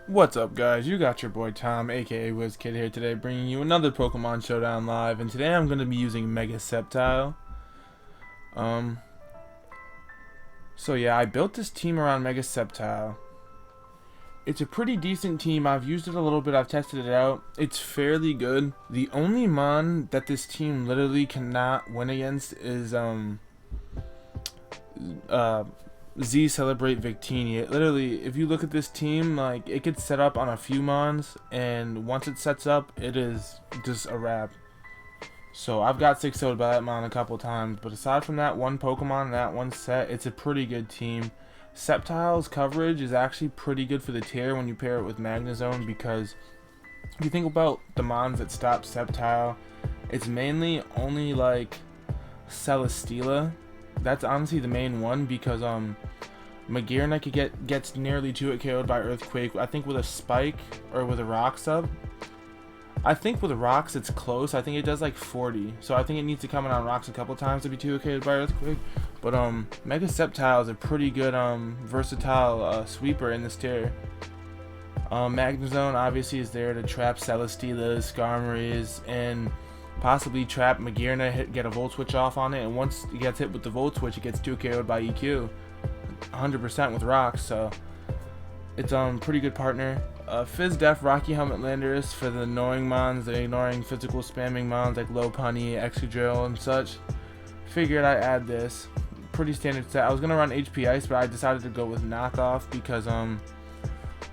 What's up, guys? You got your boy Tom, aka WizKid, here today, bringing you another Pokemon Showdown live, and today I'm going to be using Mega Sceptile. Um, so yeah, I built this team around Mega Sceptile. It's a pretty decent team. I've used it a little bit. I've tested it out. It's fairly good. The only mon that this team literally cannot win against is Z Celebrate Victini. It literally, if you look at this team, like, it gets set up on a few mons, and once it sets up, it is just a wrap. So I've got 6-0'd by that mon a couple times, but aside from that one Pokemon, that one set, it's a pretty good team. Sceptile's coverage is actually pretty good for the tier when you pair it with Magnezone, because if you think about the mons that stop Sceptile, it's mainly only like Celesteela. That's honestly the main one, because Magearna gets nearly 2-hit KO'd by Earthquake, I think with a Spike or with a Rock sub. I think with Rocks it's close. I think it does like 40, so I think it needs to come in on Rocks a couple times to be 2-hit KO'd by Earthquake. But Mega Sceptile is a pretty good versatile sweeper in this tier. Magnezone obviously is there to trap Celesteelas, Skarmories, and possibly trap Magearna, get a Volt Switch off on it, and once it gets hit with the Volt Switch, it gets 2 KO'd by EQ, 100% with Rocks, so it's pretty good partner. Fizz Def, Rocky Helmet, Landorus for the annoying mons, the ignoring physical spamming mons like Lopunny, Excadrill, and such. Figured I'd add this. Pretty standard set. I was gonna run HP Ice, but I decided to go with Knockoff because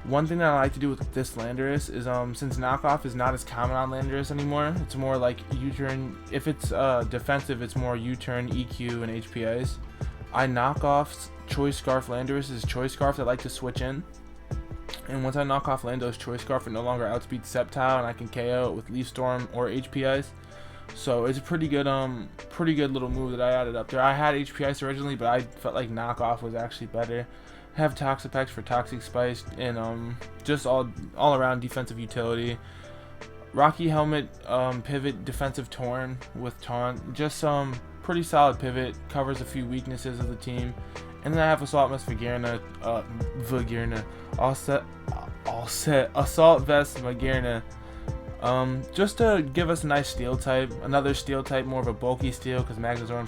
one thing that I like to do with this Landorus is since Knockoff is not as common on Landorus anymore, it's more like U-turn. If it's defensive, it's more U-turn, EQ, and HP Ice. I knock off Choice Scarf Landorus's Choice Scarf that I like to switch in. And once I knock off Lando's Choice Scarf, it no longer outspeeds Sceptile, and I can KO it with Leaf Storm or HP Ice. So it's a pretty good little move that I added up there. I had HP Ice originally, but I felt like Knockoff was actually better. Have Toxapex for Toxic Spice, and just all around defensive utility. Rocky Helmet, pivot, defensive Torn with Taunt, just pretty solid pivot, covers a few weaknesses of the team. And then I have Assault Vest Magearna, all set Assault Vest Magearna, just to give us a nice steel type, another steel type, more of a bulky steel, because Magnezone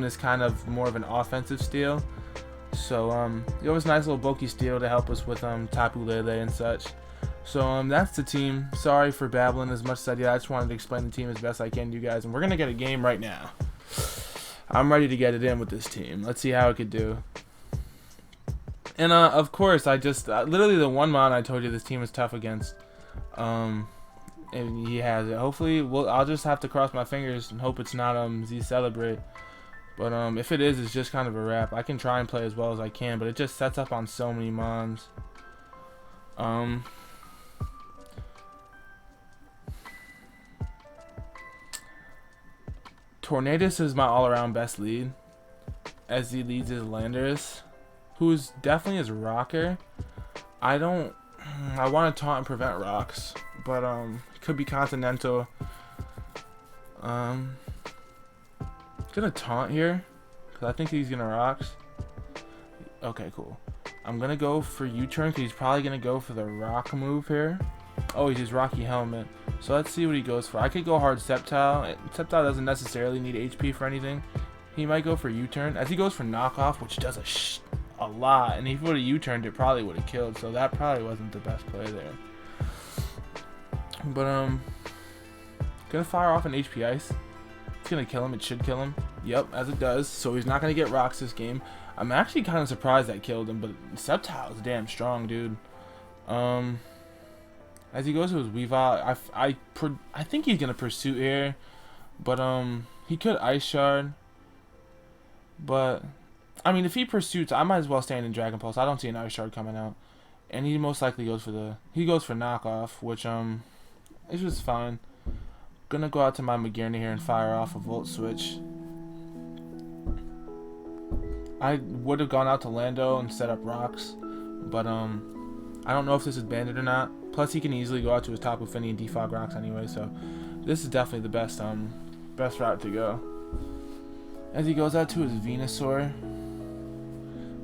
is kind of more of an offensive steel. So it was a nice little bulky steel to help us with Tapu Lele and such. So that's the team. Sorry for babbling as much as I did. I just wanted to explain the team as best I can to you guys, and we're gonna get a game right now. I'm ready to get it in with this team. Let's see how it could do. And of course, I just literally the one mon I told you this team is tough against. And he has it. Hopefully, I'll just have to cross my fingers and hope it's not Z Celebrate. But if it is, it's just kind of a wrap. I can try and play as well as I can, but it just sets up on so many mons. Tornadus is my all-around best lead, as he leads his Landorus, who's definitely his rocker. I want to taunt and prevent rocks, but could be Continental. Gonna taunt here, because I think he's gonna rocks. Okay, cool. I'm gonna go for U-turn, because he's probably gonna go for the rock move here. Oh, he's his Rocky Helmet. So let's see what he goes for. I could go hard Sceptile. Sceptile doesn't necessarily need HP for anything. He might go for U-turn. As he goes for Knockoff, which does a lot. And if he would have U-turned, it probably would have killed. So that probably wasn't the best play there. But, gonna fire off an HP Ice. It's gonna kill him. It should kill him. Yep, as it does. So he's not gonna get rocks this game. I'm actually kind of surprised that killed him. But Sceptile is damn strong, dude. As he goes to his Weavile, I think he's gonna Pursuit here, but he could Ice Shard. But I mean, if he pursues, I might as well stand in Dragon Pulse. I don't see an Ice Shard coming out, and he most likely goes for Knockoff, which is just fine. Gonna go out to my Magearna here and fire off a Volt Switch. I would have gone out to Lando and set up rocks, but I don't know if this is banded or not. Plus, he can easily go out to his Tapu Fini and defog rocks anyway, so this is definitely the best route to go. As he goes out to his Venusaur,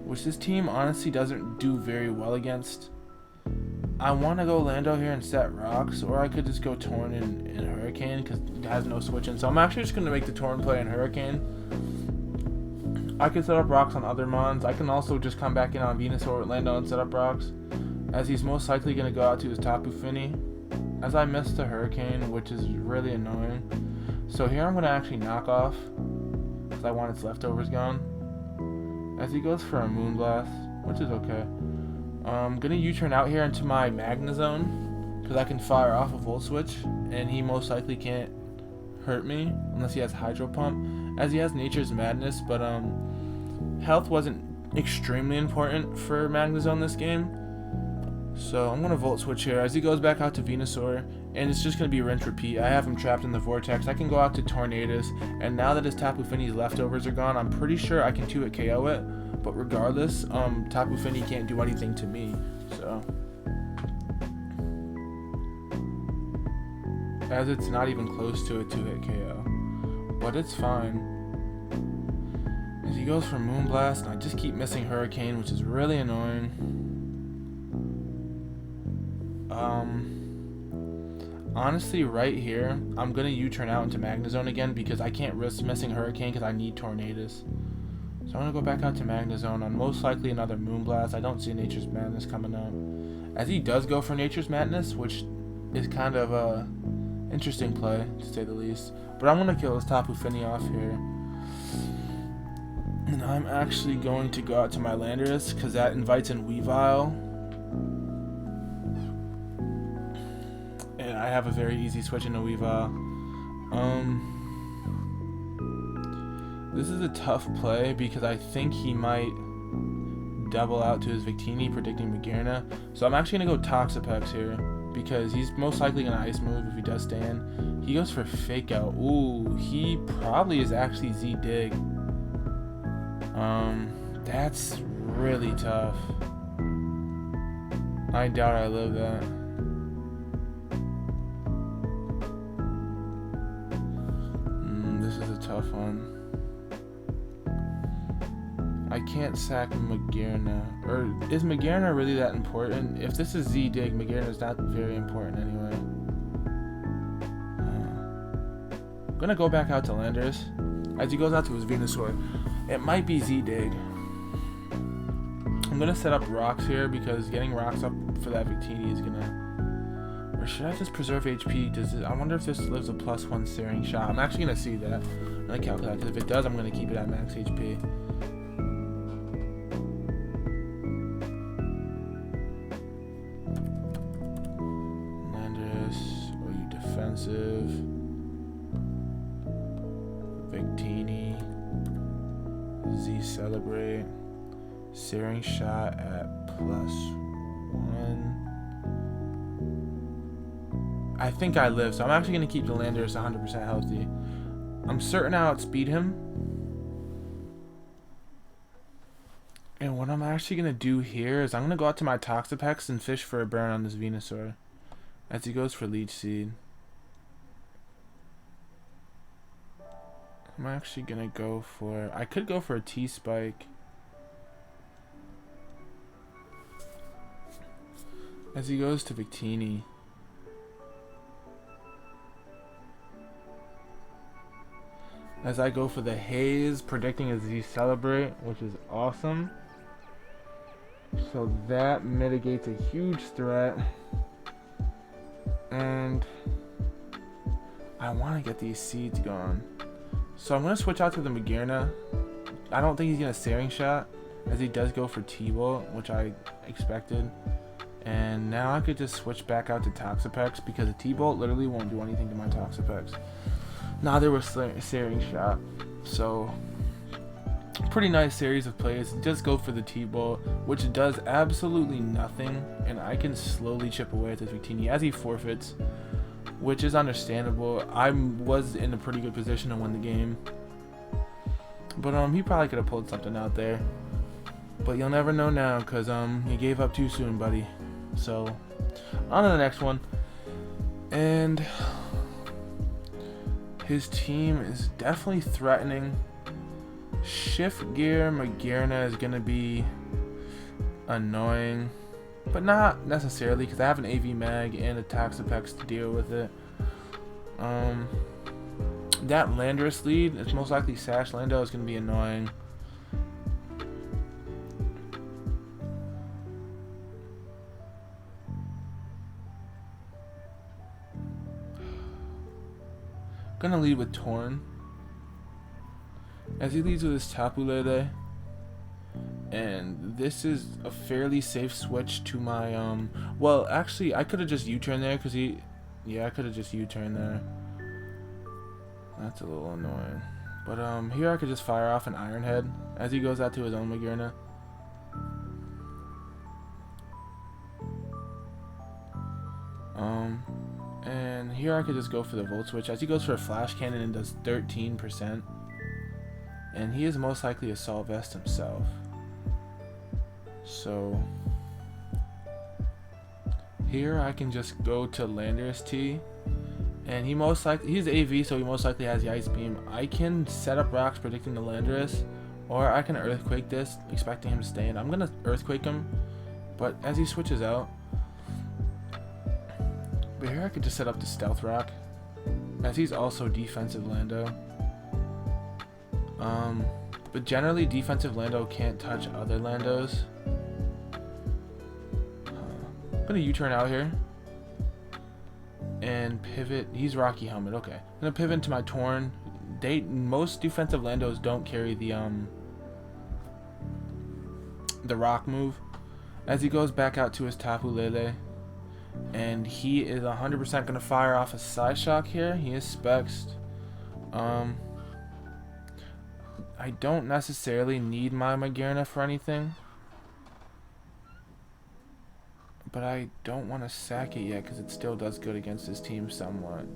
which this team honestly doesn't do very well against. I want to go Lando here and set rocks, or I could just go Torn and Hurricane because it has no switching. So I'm actually just going to make the Torn play and Hurricane. I can set up rocks on other mons. I can also just come back in on Venusaur with Lando and set up rocks, as he's most likely going to go out to his Tapu Fini, as I missed the Hurricane, which is really annoying. So here I'm going to actually knock off, because I want its leftovers gone, as he goes for a Moonblast, which is okay. I'm going to U-turn out here into my Magnezone, because I can fire off a Volt Switch, and he most likely can't hurt me, unless he has Hydro Pump, as he has Nature's Madness, but health wasn't extremely important for Magnezone this game. So I'm going to Volt Switch here, as he goes back out to Venusaur, and it's just going to be rinse repeat. I have him trapped in the Vortex. I can go out to Tornadus, and now that his Tapu Fini's leftovers are gone, I'm pretty sure I can 2-hit KO it. But regardless, Tapu Fini can't do anything to me, so. As it's not even close to a 2-hit KO. But it's fine. As he goes for Moonblast, and I just keep missing Hurricane, which is really annoying. Honestly, right here, I'm going to U-turn out into Magnezone again because I can't risk missing Hurricane because I need Tornadus. So I'm going to go back out to Magnezone on most likely another Moonblast. I don't see Nature's Madness coming up. As he does go for Nature's Madness, which is kind of a interesting play, to say the least. But I'm going to kill his Tapu Fini off here. And I'm actually going to go out to my Landorus, because that invites in Weavile. And I have a very easy switch into Weavile. This is a tough play because I think he might double out to his Victini, predicting Magearna. So I'm actually going to go Toxapex here because he's most likely going to Ice Move if he does stand. He goes for Fake Out. Ooh, he probably is actually Z-Dig. That's really tough. I doubt I live that. This is a tough one. I can't sack Magearna. Or is Magearna really that important? If this is Z-Dig, Magearna is not very important anyway. I'm gonna go back out to Landorus. As he goes out to his Venusaur, it might be Z-Dig. I'm gonna set up rocks here because getting rocks up for that Victini is gonna. Or should I just preserve HP? I wonder if this lives a +1 Searing Shot. I'm actually gonna see that. I'm gonna calculate because if it does, I'm gonna keep it at max HP. Defensive Victini, Z Celebrate, Searing Shot at +1. I think I live, so I'm actually going to keep the Landorus 100% healthy. I'm certain I'll outspeed him. And what I'm actually going to do here is I'm going to go out to my Toxapex and fish for a burn on this Venusaur. As he goes for Leech Seed. I'm actually gonna go for. I could go for a T-Spike. As he goes to Victini. As I go for the Haze, predicting a Z Celebrate, which is awesome. So that mitigates a huge threat. And I want to get these seeds gone. So I'm going to switch out to the Magearna. I don't think he's going to Searing Shot, as he does go for T-Bolt, which I expected. And now I could just switch back out to Toxapex, because a T-Bolt literally won't do anything to my Toxapex. Neither was Searing Shot. So, pretty nice series of plays. Just go for the T-Bolt, which does absolutely nothing. And I can slowly chip away at this Victini as he forfeits, which is understandable. I was in a pretty good position to win the game, but he probably could have pulled something out there. But you'll never know now, cause you gave up too soon, buddy. So on to the next one, and his team is definitely threatening. Shift Gear Magearna is gonna be annoying, but not necessarily because I have an AV mag and a Taxapex to deal with it. That Landorus lead, it's most likely Sash Lando, is going to be annoying. Gonna lead with Torn as he leads with his Tapu Lele, and this is a fairly safe switch to my well, actually I could have just U-turned there because I could have just U-turned there. That's a little annoying, but here I could just fire off an Iron Head as he goes out to his own Magearna. And here I could just go for the Volt Switch as he goes for a Flash Cannon and does 13%. And he is most likely Assault Vest himself. So here I can just go to Landorus T. And he's AV, so he most likely has the Ice Beam. I can set up rocks predicting the Landorus, or I can Earthquake this, expecting him to stay in. I'm gonna Earthquake him, but as he switches out, but here I could just set up the Stealth Rock, as he's also defensive Lando. But generally defensive Lando can't touch other Landos. I'm gonna U-turn out here and pivot. He's Rocky Helmet. Okay, I'm gonna pivot into my Torn. Most defensive Landos don't carry the rock move. As he goes back out to his Tapu Lele, and he is 100% gonna fire off a Psyshock here. He is spexed. I don't necessarily need my Magearna for anything, but I don't want to sack it yet because it still does good against his team somewhat.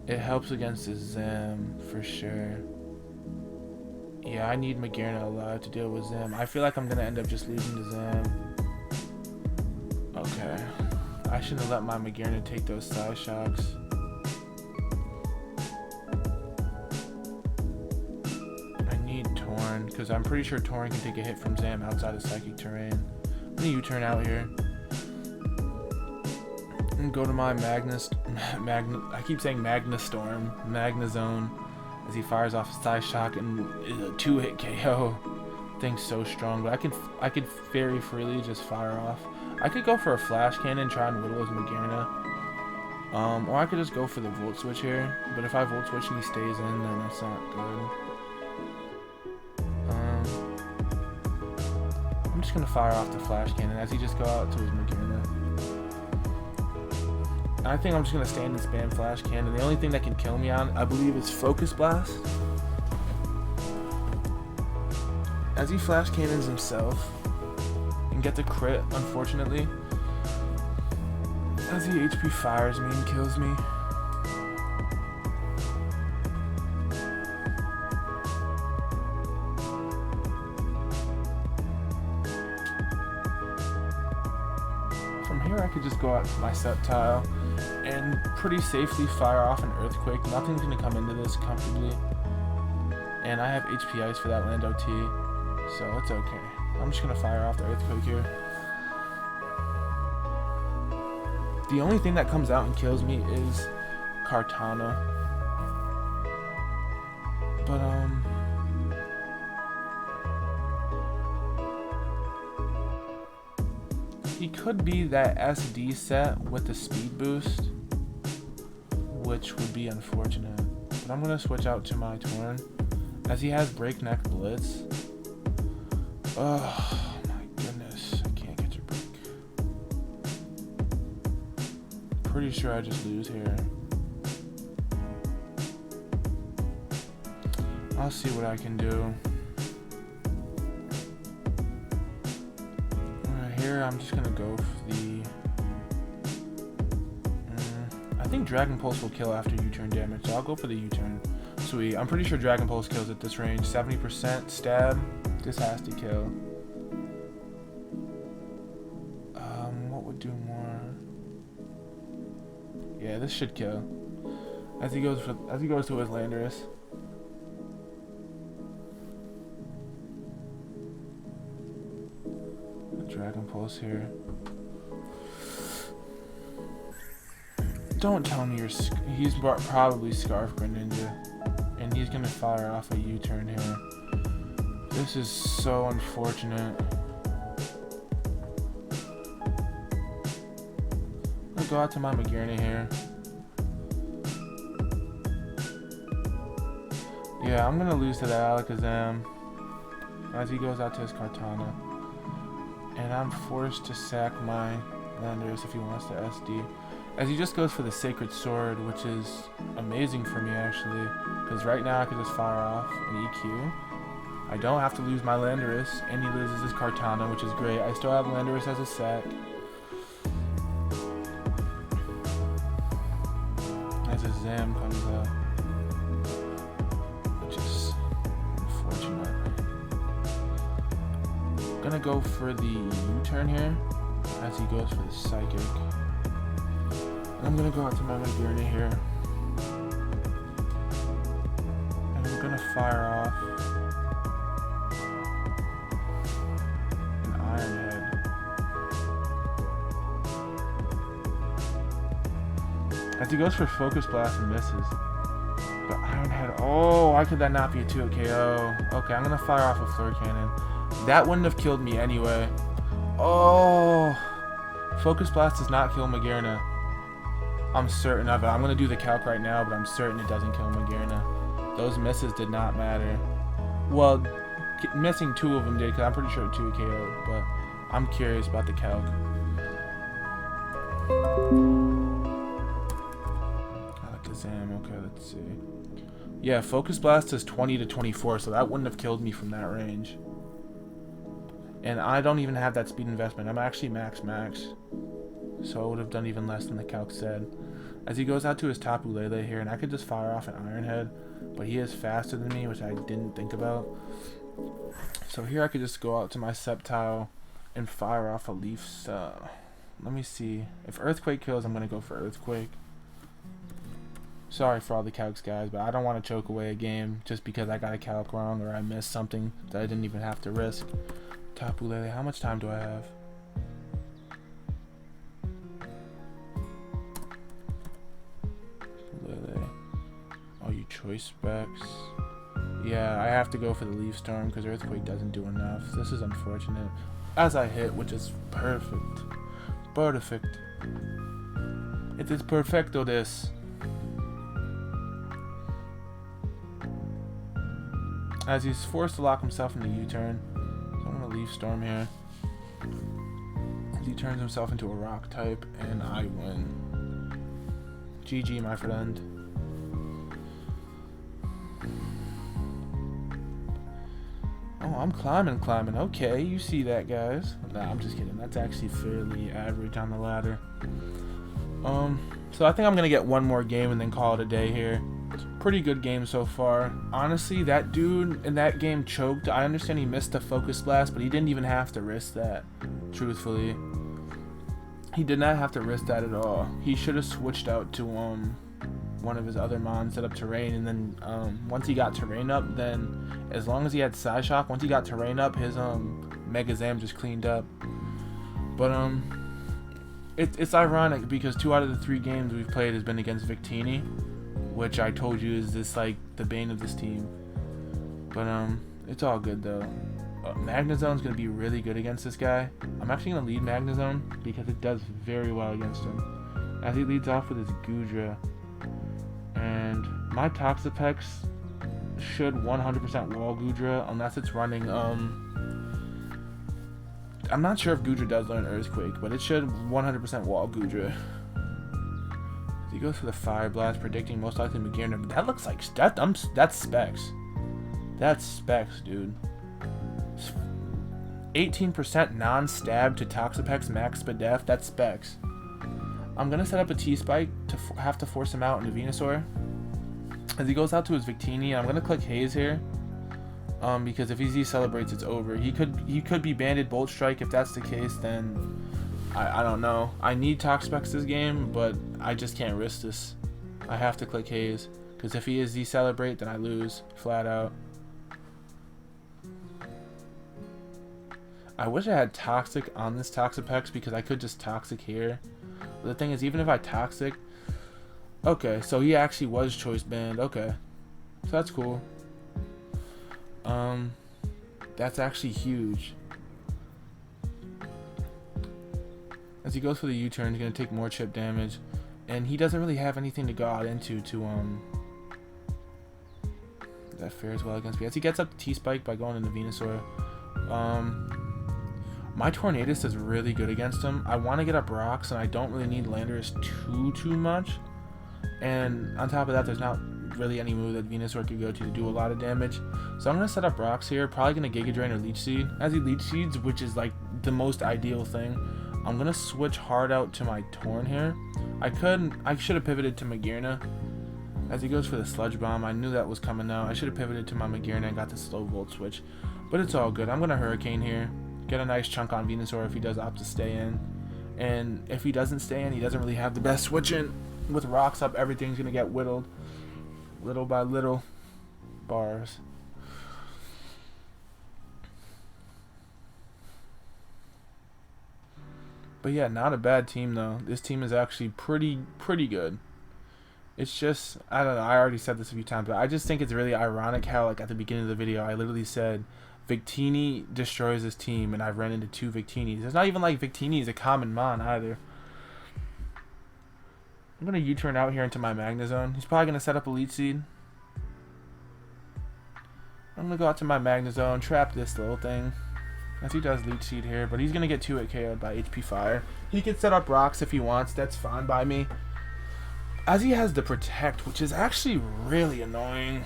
It helps against his Zem for sure. Yeah, I need Magearna alive to deal with Zem. I feel like I'm gonna end up just losing to Zem. Okay, I shouldn't have let my Magearna take those Psyshocks. Because I'm pretty sure Torn can take a hit from Zam outside of Psychic Terrain. I'm gonna U-turn out here and go to my I keep saying Magnazone, as he fires off a Psyshock and is a 2-hit KO. Thing's so strong, but I could very freely just fire off. I could go for a Flash Cannon and try and whittle his Magearna. Or I could just go for the Volt Switch here, but if I Volt Switch and he stays in, then that's not good. I'm just gonna fire off the Flash Cannon as he just go out to his Magearna. I think I'm just gonna stand and spam Flash Cannon. The only thing that can kill me on, I believe, is Focus Blast. As he Flash Cannons himself and get the crit, unfortunately. As he HP fires me and kills me. Here I could just go out to my Sceptile and pretty safely fire off an Earthquake. Nothing's going to come into this comfortably. And I have HP Ice for that Lando T, so it's okay. I'm just going to fire off the Earthquake here. The only thing that comes out and kills me is Kartana. But, he could be that SD set with the speed boost, which would be unfortunate. But I'm going to switch out to my Torn, as he has Breakneck Blitz. Oh my goodness, I can't catch a break. Pretty sure I just lose here. I'll see what I can do. Here I'm just gonna go for the I think Dragon Pulse will kill after U-turn damage, so I'll go for the U-turn. Sweet. I'm pretty sure Dragon Pulse kills at this range. 70% stab. This has to kill. What would do more? Yeah, this should kill. As he goes to his Landorus. Dragon Pulse here. Don't tell me he's probably Scarf Greninja, and he's gonna fire off a U-turn here. This is so unfortunate. I'll go out to my Magearna here. Yeah, I'm gonna lose to the Alakazam as he goes out to his Kartana, and I'm forced to sack my Landorus if he wants to SD. As he just goes for the Sacred Sword, which is amazing for me actually, because right now I could just fire off an EQ. I don't have to lose my Landorus, and he loses his Kartana, which is great. I still have Landorus as a sack. As a Zam comes out, which is unfortunate. I'm gonna go for the U-turn here, as he goes for the Psychic. I'm gonna go out to my Magearna here, and I'm gonna fire off an Iron Head. As he goes for Focus Blast and misses. But Iron Head, oh, why could that not be a 2 KO? Okay, I'm gonna fire off a Flare Cannon. That wouldn't have killed me anyway. Oh, Focus Blast does not kill Magearna. I'm certain of it. I'm going to do the calc right now, but I'm certain it doesn't kill Magearna. Those misses did not matter. Well, missing 2 of them did, because I'm pretty sure 2 KO, but I'm curious about the calc. Alakazam, okay, let's see. Yeah, Focus Blast is 20 to 24, so that wouldn't have killed me from that range. And I don't even have that speed investment. I'm actually max. So I would have done even less than the calc said. As he goes out to his Tapu Lele here, and I could just fire off an Iron Head, but he is faster than me, which I didn't think about. So here I could just go out to my Sceptile and fire off a Leaf. Let me see. If Earthquake kills, I'm going to go for Earthquake. Sorry for all the calcs, guys, but I don't want to choke away a game just because I got a calc wrong or I missed something that I didn't even have to risk. Tapu Lele, how much time do I have? Oh, you choice specs. Yeah, I have to go for the Leaf Storm because Earthquake doesn't do enough. This is unfortunate. As I hit, which is perfect. Perfect. It is perfecto this. As he's forced to lock himself in the U-turn. So I'm going to Leaf Storm here. As he turns himself into a rock type, and I win. GG, my friend. Oh, I'm climbing. Okay, you see that, guys. Nah, I'm just kidding. That's actually fairly average on the ladder. So I think I'm going to get one more game and then call it a day here. It's a pretty good game so far. Honestly, that dude in that game choked. I understand he missed the Focus Blast, but he didn't even have to risk that, truthfully. He did not have to risk that at all. He should have switched out to one of his other mons, set up Terrain, and then once he got Terrain up, then as long as he had Psyshock, once he got Terrain up, his Mega Zam just cleaned up. But it's ironic because 2 out of the 3 games we've played has been against Victini, which I told you is this like the bane of this team. But it's all good though. Magnezone's gonna be really good against this guy. I'm actually gonna lead Magnezone because it does very well against him. As he leads off with his Goodra. And my Toxapex should 100% wall Goodra unless it's running I'm not sure if Goodra does learn Earthquake, but it should 100% wall Goodra. He goes for the Fire Blast, predicting most likely Magearna, but that looks like that's specs. That's specs, dude. 18% non-stab to Toxapex max Spadef, that's specs. I'm gonna set up a T-Spike to have to force him out into Venusaur. As he goes out to his Victini, I'm gonna click Haze here. Because if he Z-celebrates, it's over. He could be banded Bolt Strike. If that's the case, then I don't know. I need Toxapex this game, but I just can't risk this. I have to click Haze, because if he is Z-celebrate, then I lose flat out. I wish I had Toxic on this Toxapex because I could just Toxic here. But the thing is, even if I Toxic... Okay, so he actually was Choice Band. Okay. So that's cool. That's actually huge. As he goes for the U-turn, he's going to take more chip damage. And he doesn't really have anything to go out into to, that fares well against me. As he gets up to T-Spike by going into Venusaur. My Tornadus is really good against him. I want to get up rocks, and I don't really need Landorus too much. And on top of that, there's not really any move that Venusaur could go to do a lot of damage. So I'm going to set up rocks here. Probably going to Giga Drain or Leech Seed. As he Leech Seeds, which is like the most ideal thing, I'm going to switch hard out to my Torn here. I should have pivoted to Magearna. As he goes for the Sludge Bomb, I knew that was coming out. I should have pivoted to my Magearna and got the Slow Volt switch. But it's all good. I'm going to Hurricane here. Get a nice chunk on Venusaur if he does opt to stay in. And if he doesn't stay in, he doesn't really have the best switching. With rocks up, everything's going to get whittled. Little by little. Bars. But yeah, not a bad team though. This team is actually pretty good. It's just, I don't know, I already said this a few times, but I just think it's really ironic how, like, at the beginning of the video, I literally said Victini destroys this team, and I've ran into 2 Victinis. It's not even like Victini is a common mon either. I'm going to U-turn out here into my Magnezone. He's probably going to set up a Leech Seed. I'm going to go out to my Magnezone, trap this little thing. As he does Leech Seed here, but he's going to get 2-hit KO'd by HP Fire. He can set up rocks if he wants, that's fine by me. As he has the Protect, which is actually really annoying.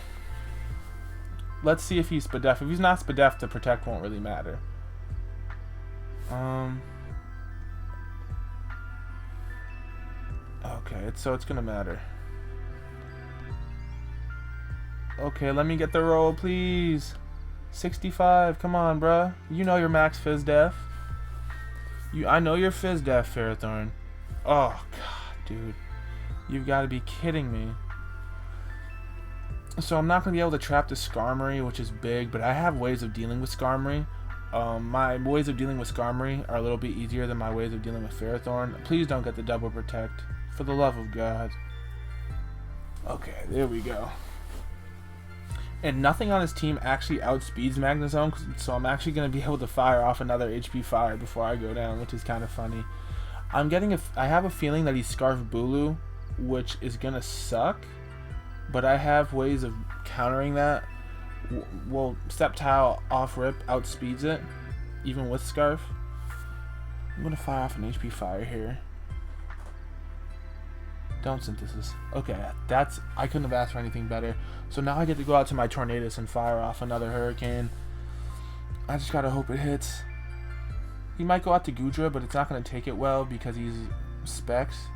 Let's see if he's Spadef. If he's not Spadef, the Protect won't really matter. Okay, so it's gonna matter. Okay, let me get the roll, please. 65, come on, bruh. You know your max Fizz Def. I know your Fizz Def, Ferrothorn. Oh, God, dude. You've got to be kidding me. So I'm not going to be able to trap the Skarmory, which is big, but I have ways of dealing with Skarmory. My ways of dealing with Skarmory are a little bit easier than my ways of dealing with Ferrothorn. Please don't get the double Protect. For the love of God. Okay, there we go. And nothing on his team actually outspeeds Magnezone, so I'm actually going to be able to fire off another HP Fire before I go down, which is kind of funny. I have a feeling that he's Scarf Bulu, which is going to suck, but I have ways of countering that. Well, Sceptile off rip outspeeds it, even with Scarf. I'm going to fire off an HP Fire here. Don't Synthesis. Okay, I couldn't have asked for anything better. So now I get to go out to my Tornadus and fire off another Hurricane. I just gotta hope it hits. He might go out to Goodra, but it's not gonna take it well because he's Specs.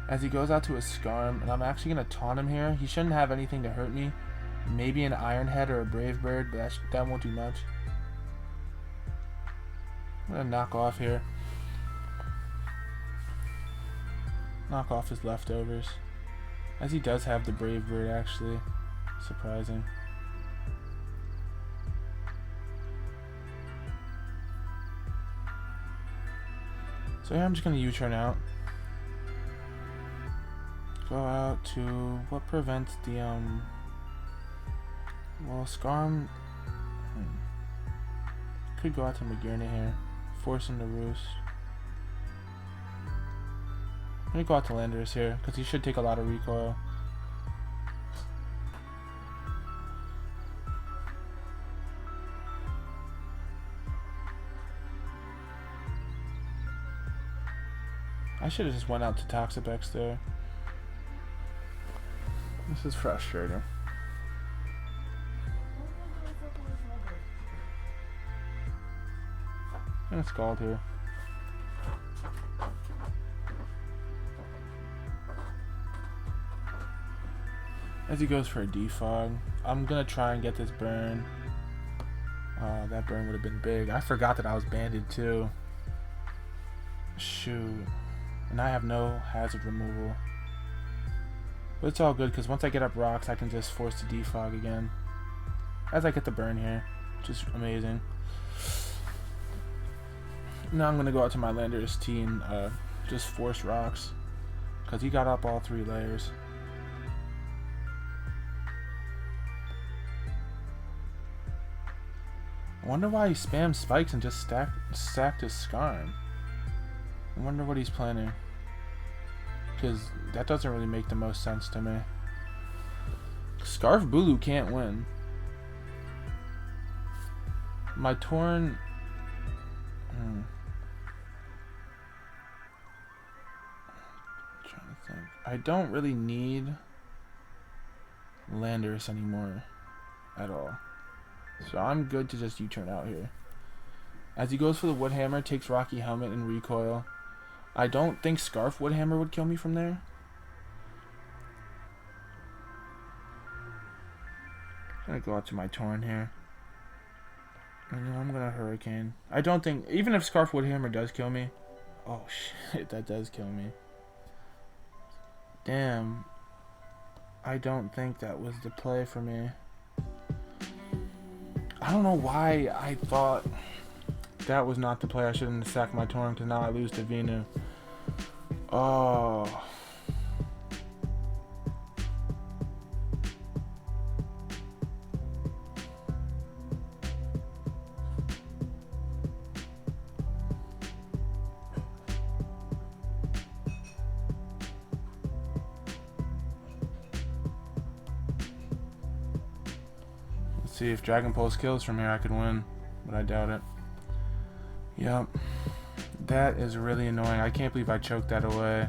As he goes out to a Skarm, and I'm actually gonna taunt him here. He shouldn't have anything to hurt me. Maybe an Iron Head or a Brave Bird, but that won't do much. I'm gonna knock off here. Knock off his leftovers. As he does have the Brave Bird, actually. Surprising. So here I'm just going to U-turn out. Go out to... What prevents the, Well, Skarm... Could go out to Magearna here. Force him to Roost. I'm going to go out to Landorus here, because he should take a lot of recoil. I should have just went out to Toxapex there. This is frustrating. I'm going to Scald here. As he goes for a defog, I'm gonna try and get this burn. That burn would have been big. I forgot that I was banded too. Shoot. And I have no hazard removal. But it's all good because once I get up rocks, I can just force the defog again. As I get the burn here, which is amazing. Now I'm gonna go out to my Landorus T and just force rocks, because he got up all 3 layers. I wonder why he spammed spikes and just stacked his Skarm. I wonder what he's planning, because that doesn't really make the most sense to me. Scarf Bulu can't win. My Torn... Trying to think. I don't really need Landorus anymore at all. So I'm good to just U-turn out here. As he goes for the Woodhammer, takes Rocky Helmet and recoil. I don't think Scarf Woodhammer would kill me from there. I'm gonna go out to my Torn here. And then I'm gonna Hurricane. I don't think, even if Scarf Woodhammer does kill me. Oh shit, that does kill me. Damn. I don't think that was the play for me. I don't know why I thought that was not the play. I shouldn't have sacked my Torn, because now I lose to Venu. Oh. See if Dragon Pulse kills from here, I could win, but I doubt it. Yep, that is really annoying. I can't believe I choked that away.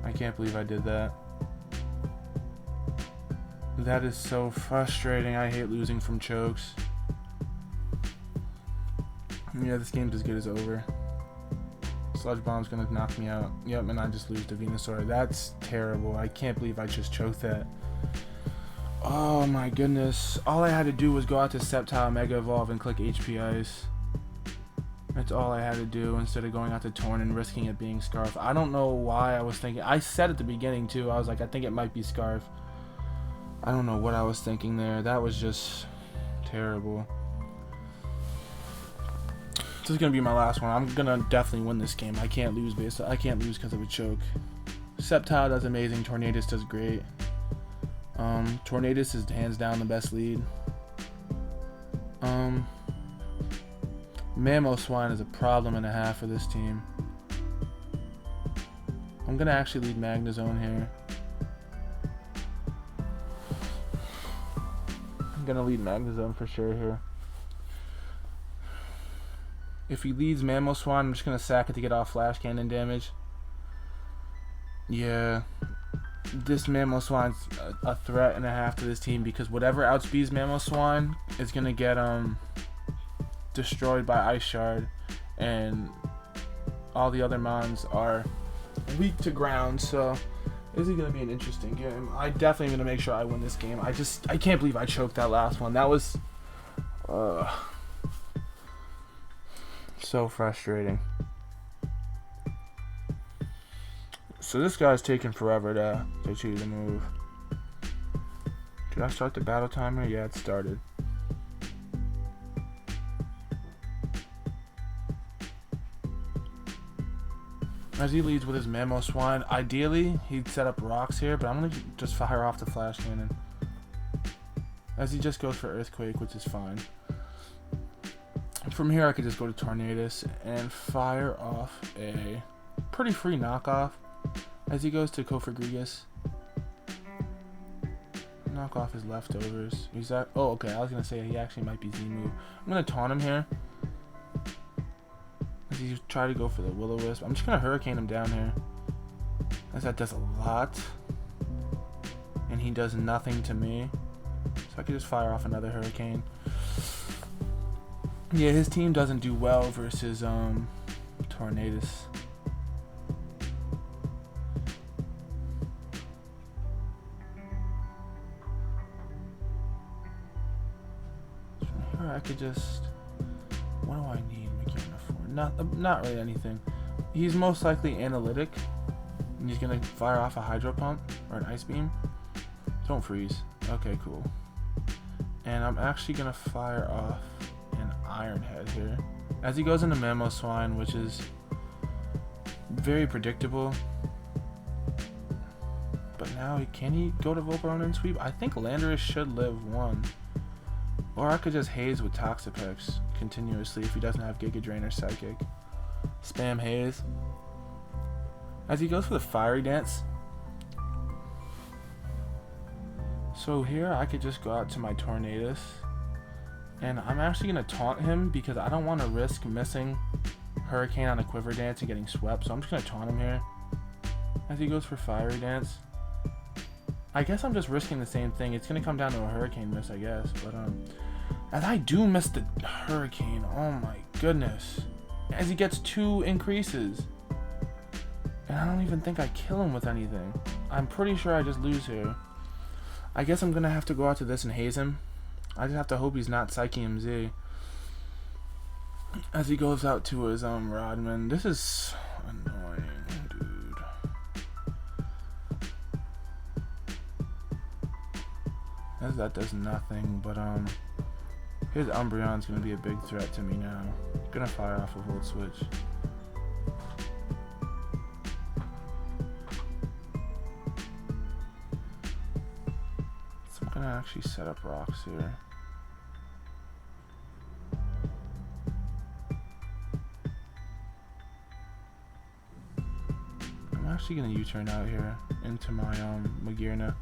I can't believe I did that. That is so frustrating. I hate losing from chokes. Yeah, this game's as good as over. Sludge Bomb's gonna knock me out. Yep, and I just lose to Venusaur. That's terrible. I can't believe I just choked that. Oh my goodness. All I had to do was go out to Sceptile, Mega Evolve, and click HP Ice. That's all I had to do instead of going out to Torn and risking it being Scarf. I don't know why I was thinking. I said at the beginning too, I was like, I think it might be Scarf. I don't know what I was thinking there. That was just terrible. This is gonna be my last one. I'm gonna definitely win this game. I can't lose because of a choke. Sceptile does amazing. Tornadus does great. Tornadus is hands down the best lead. Mamoswine is a problem and a half for this team. I'm gonna actually lead Magnezone here. I'm gonna lead Magnezone for sure here. If he leads Mamoswine, I'm just gonna sack it to get off Flash Cannon damage. Yeah. This Mamoswine's a threat and a half to this team, because whatever outspeeds Mamoswine is gonna get destroyed by Ice Shard, and all the other mons are weak to ground. So this is gonna be an interesting game. I definitely gonna make sure I win this game. I can't believe I choked that last one. That was so frustrating. So this guy's taking forever to choose a move. Did I start the battle timer? Yeah, it started. As he leads with his Mamoswine, ideally he'd set up rocks here, but I'm going to just fire off the Flash Cannon. As he just goes for Earthquake, which is fine. From here I could just go to Tornadus and fire off a pretty free knockoff. As he goes to Kofagrigus, knock off his leftovers. He's at, oh, okay, I was going to say he actually might be Z-move. I'm going to taunt him here. As he try to go for the Will-O-Wisp. I'm just going to Hurricane him down here, as that does a lot. And he does nothing to me. So I could just fire off another Hurricane. Yeah, his team doesn't do well versus Tornadus. I could just, what do I need Makina for? Not really anything. He's most likely analytic, and he's gonna fire off a Hydro Pump or an Ice Beam. Don't freeze. Okay, cool. And I'm actually gonna fire off an Iron Head here. As he goes into Mammo Swine, which is very predictable. But now, can he go to Volcarona and sweep? I think Landorus should live 1. Or I could just haze with Toxapex continuously if he doesn't have Giga Drain or Psychic. Spam haze. As he goes for the Fiery Dance. So here I could just go out to my Tornadus. And I'm actually going to taunt him because I don't want to risk missing Hurricane on a Quiver Dance and getting swept. So I'm just going to taunt him here. As he goes for Fiery Dance. I guess I'm just risking the same thing. It's going to come down to a Hurricane miss, I guess. But as I do miss the Hurricane, oh my goodness. As he gets 2 increases. And I don't even think I kill him with anything. I'm pretty sure I just lose here. I guess I'm going to have to go out to this and haze him. I just have to hope he's not Psyche MZ. As he goes out to his Rodman. This is annoying, dude. As that does nothing, but his Umbreon's going to be a big threat to me now. Gonna fire off a Volt Switch. I'm gonna actually set up rocks here. I'm actually gonna U-turn out here into my Magearna.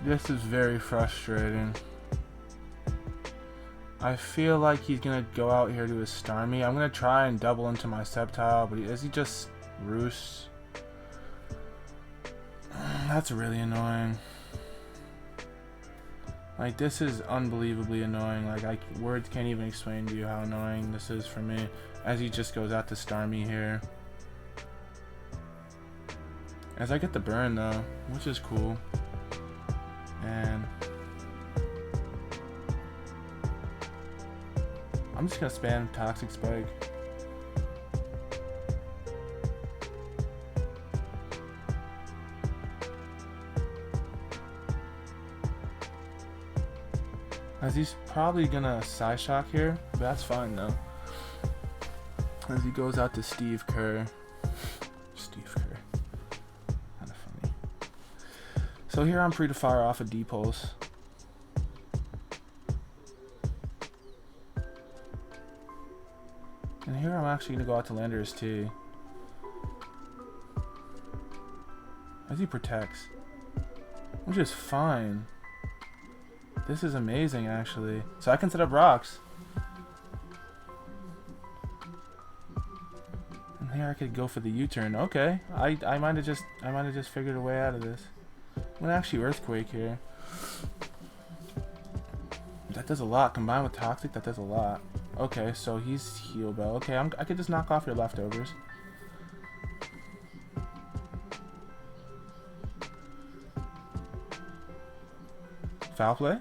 This is very frustrating. I feel like he's gonna go out here to his Starmie. I'm gonna try and double into my Sceptile, but is he just Roost? That's really annoying. Like, this is unbelievably annoying. Like, words can't even explain to you how annoying this is for me. As he just goes out to Starmie here. As I get the burn though, which is cool. And I'm just gonna spam Toxic Spike. As he's probably gonna side shock here, but that's fine though. As he goes out to Steve Kerr. Steve Kerr. Kinda funny. So here I'm free to fire off a D pulse. And here I'm actually gonna go out to Landers T. As he protects. Which is fine. This is amazing, actually. So I can set up rocks. And here I could go for the U-turn. Okay, I might have just figured a way out of this. I'm gonna actually earthquake here. That does a lot. Combined with toxic, that does a lot. Okay, so he's heal bell. Okay, I could just knock off your leftovers. Foul play?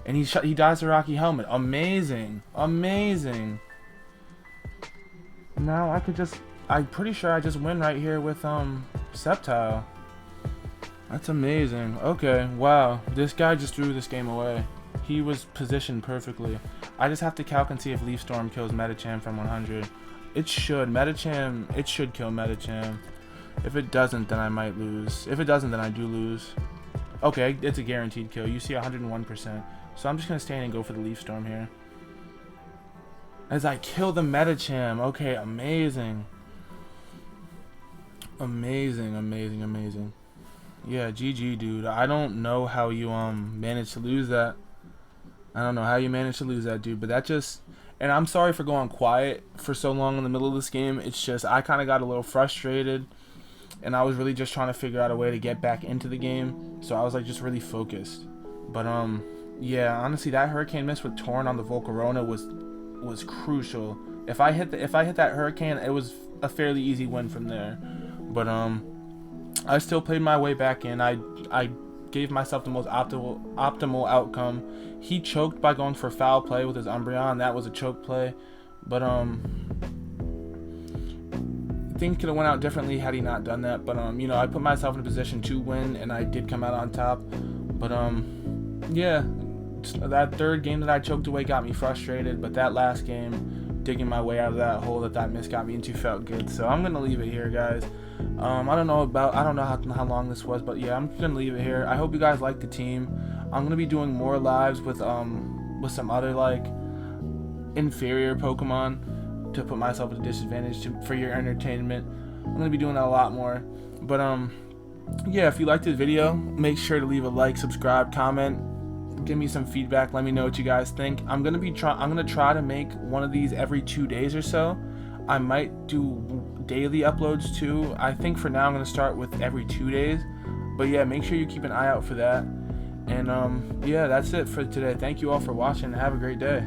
And he dies the Rocky Helmet. Amazing. Amazing. Now I could just... I'm pretty sure I just win right here with Sceptile. That's amazing. Okay, wow. This guy just threw this game away. He was positioned perfectly. I just have to calc and see if Leaf Storm kills Metacham from 100. It should. Metacham... It should kill Metacham. If it doesn't, then I might lose. If it doesn't, then I do lose. Okay, it's a guaranteed kill. You see 101%. So I'm just going to stand and go for the Leaf Storm here. As I kill the Metacham. Okay, amazing. Amazing, amazing, amazing. Yeah, GG, dude. I don't know how you managed to lose that. I don't know how you managed to lose that, dude. But that just... And I'm sorry for going quiet for so long in the middle of this game. It's just I kind of got a little frustrated. And I was really just trying to figure out a way to get back into the game. So I was like just really focused. But yeah, honestly that Hurricane miss with Torn on the Volcarona was crucial. If I hit that Hurricane, it was a fairly easy win from there. But I still played my way back in. I gave myself the most optimal outcome. He choked by going for foul play with his Umbreon. That was a choke play. But things could have went out differently had he not done that. But you know, I put myself in a position to win, and I did come out on top. But yeah, that third game that I choked away got me frustrated. But that last game, digging my way out of that hole that miss got me into, felt good. So I'm gonna leave it here, guys. I don't know how long this was, but yeah, I'm gonna leave it here. I hope you guys like the team. I'm gonna be doing more lives with some other like inferior Pokemon to put myself at a disadvantage for your entertainment. I'm gonna be doing that a lot more. But yeah, if you liked this video, make sure to leave a like, subscribe, comment, give me some feedback. Let me know what you guys think. I'm gonna try to make one of these every 2 days or so. I might do daily uploads too. I think for now I'm gonna start with every 2 days. But yeah, make sure you keep an eye out for that. And yeah, that's it for today. Thank you all for watching and have a great day.